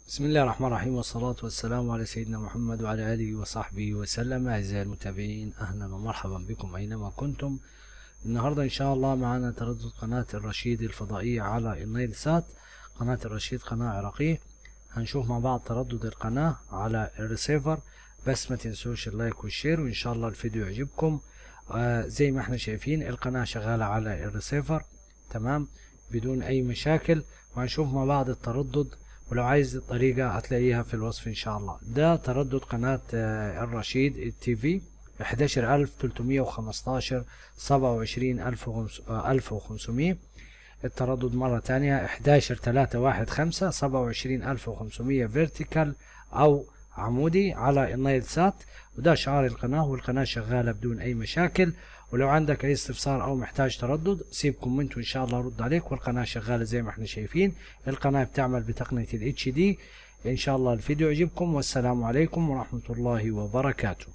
بسم الله الرحمن الرحيم، والصلاة والسلام على سيدنا محمد وعلى آله وصحبه وسلم. أعزائي المتابعين، أهلا ومرحبا بكم أينما كنتم. النهاردة إن شاء الله معنا تردد قناة الرشيد الفضائية على النيل سات. قناة الرشيد قناة عراقية. هنشوف مع بعض تردد القناة على الريسيفر، بس ما تنسوش اللايك والشير، وإن شاء الله الفيديو يعجبكم. زي ما احنا شايفين القناة شغالة على الريسيفر تمام بدون أي مشاكل. وهنشوف مع بعض التردد، ولو عايز الطريقة هتلاقيها في الوصف ان شاء الله. ده تردد قناة الرشيد التي في 11315 27500. التردد مرة تانية 11315 27500 فيرتيكال او عمودي على النايل سات. وده شعار القناة، والقناة شغالة بدون اي مشاكل. ولو عندك اي استفسار او محتاج تردد سيب كومنت وان شاء الله ارد عليك. والقناة شغالة زي ما احنا شايفين. القناة بتعمل بتقنية ال HD. ان شاء الله الفيديو يعجبكم، والسلام عليكم ورحمة الله وبركاته.